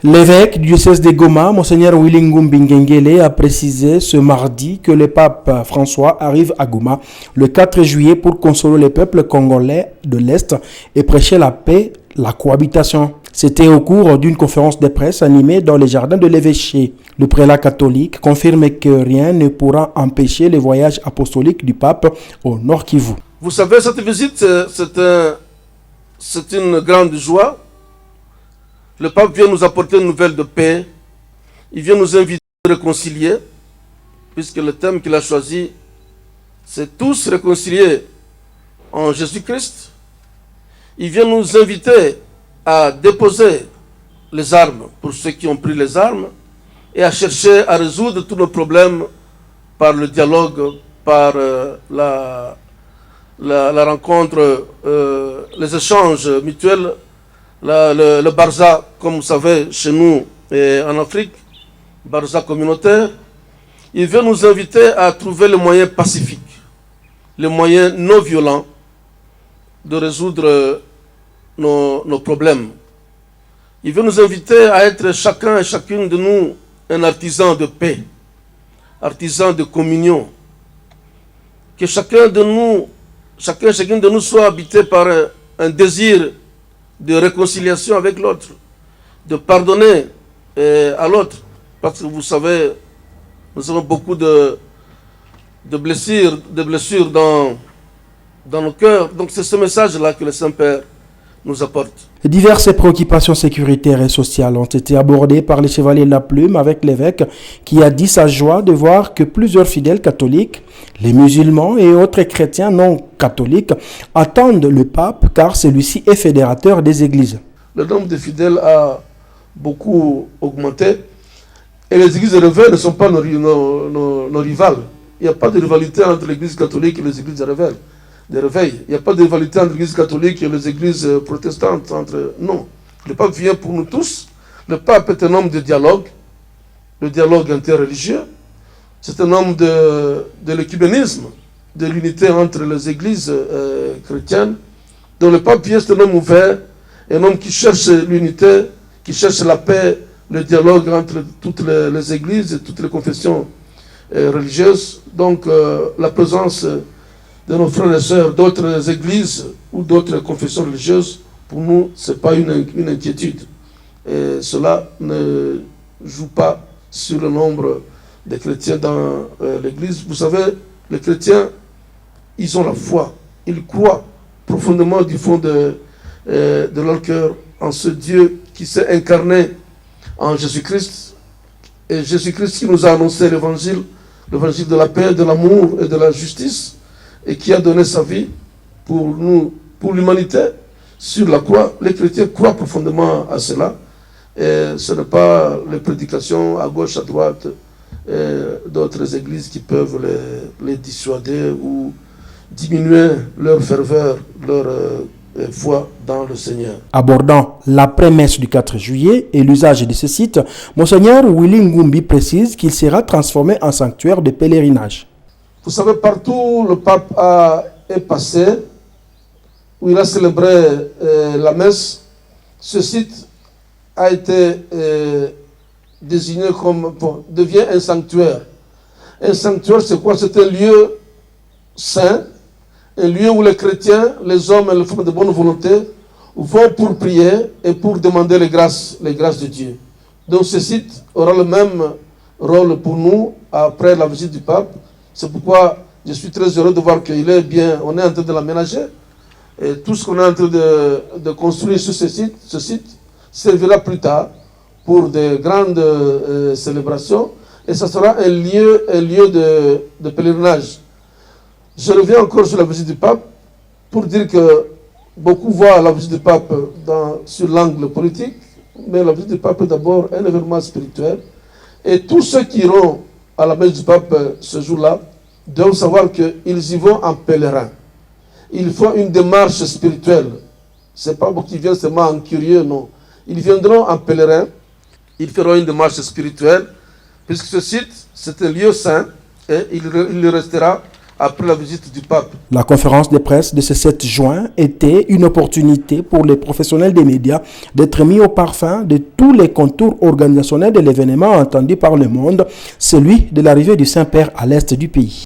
L'évêque du diocèse de Goma, Monseigneur Willy Ngumbi Ngengele, a précisé ce mardi que le pape François arrive à Goma le 4 juillet pour consoler les peuples congolais de l'Est et prêcher la paix, la cohabitation. C'était au cours d'une conférence de presse animée dans les jardins de l'évêché. Le prélat catholique confirme que rien ne pourra empêcher le voyage apostolique du pape au Nord Kivu. Vous savez, cette visite, c'est une grande joie. Le pape vient nous apporter une nouvelle de paix. Il vient nous inviter à réconcilier, puisque le thème qu'il a choisi, c'est tous réconcilier en Jésus-Christ. Il vient nous inviter à déposer les armes pour ceux qui ont pris les armes et à chercher à résoudre tous nos problèmes par le dialogue, par la rencontre, les échanges mutuels. Le Barza, comme vous savez, chez nous et en Afrique, Barza communautaire, il veut nous inviter à trouver les moyens pacifiques, les moyens non violents de résoudre nos problèmes. Il veut nous inviter à être chacun et chacune de nous un artisan de paix, artisan de communion. Que chacun et chacune de nous soit habité par un désir de réconciliation avec l'autre, de pardonner à l'autre. Parce que vous savez, nous avons beaucoup de blessures dans nos cœurs. Donc c'est ce message-là que le Saint-Père nous apporte. Diverses préoccupations sécuritaires et sociales ont été abordées par les chevaliers de la plume avec l'évêque qui a dit sa joie de voir que plusieurs fidèles catholiques, les musulmans et autres chrétiens non catholiques attendent le pape car celui-ci est fédérateur des églises. Le nombre de fidèles a beaucoup augmenté et les églises rebelles ne sont pas nos rivales. Il n'y a pas de rivalité entre l'église catholique et les églises rebelles. De réveil. Il n'y a pas de rivalité entre l'église catholique et les églises protestantes. Non. Le pape vient pour nous tous. Le pape est un homme de dialogue, le dialogue interreligieux. C'est un homme de l'écuménisme, de l'unité entre les églises chrétiennes. Donc le pape vient, c'est un homme ouvert, un homme qui cherche l'unité, qui cherche la paix, le dialogue entre toutes les églises et toutes les confessions religieuses. Donc la présence de nos frères et sœurs d'autres églises ou d'autres confessions religieuses, pour nous, ce n'est pas une inquiétude. Et cela ne joue pas sur le nombre de chrétiens dans l'église. Vous savez, les chrétiens, ils ont la foi. Ils croient profondément du fond de leur cœur en ce Dieu qui s'est incarné en Jésus-Christ. Et Jésus-Christ qui nous a annoncé l'évangile de la paix, de l'amour et de la justice, et qui a donné sa vie pour nous, pour l'humanité, sur la croix. Les chrétiens croient profondément à cela. Et ce n'est pas les prédications à gauche, à droite, d'autres églises qui peuvent les dissuader ou diminuer leur ferveur, leur foi dans le Seigneur. Abordant l'après-messe du 4 juillet et l'usage de ce site, Monseigneur Willy Ngumbi précise qu'il sera transformé en sanctuaire de pèlerinage. Vous savez, partout le pape est passé, où il a célébré la messe, ce site a été désigné devient un sanctuaire. Un sanctuaire, c'est quoi? C'est un lieu saint, un lieu où les chrétiens, les hommes et les femmes de bonne volonté vont pour prier et pour demander les grâces de Dieu. Donc ce site aura le même rôle pour nous après la visite du pape. C'est pourquoi je suis très heureux de voir qu'il est bien, on est en train de l'aménager. Et tout ce qu'on est en train de construire sur ce site servira plus tard pour de grandes célébrations. Et ça sera un lieu de pèlerinage. Je reviens encore sur la visite du pape pour dire que beaucoup voient la visite du pape sur l'angle politique, mais la visite du pape est d'abord un événement spirituel. Et tous ceux qui iront à la messe du pape ce jour-là doivent savoir qu'ils y vont en pèlerin. Ils font une démarche spirituelle. Ce n'est pas beaucoup qui viennent seulement en curieux, non. Ils viendront en pèlerin, ils feront une démarche spirituelle, puisque ce site, c'est un lieu saint, et il restera après la visite du pape. La conférence de presse de ce 7 juin était une opportunité pour les professionnels des médias d'être mis au parfum de tous les contours organisationnels de l'événement entendu par le monde, celui de l'arrivée du Saint-Père à l'est du pays.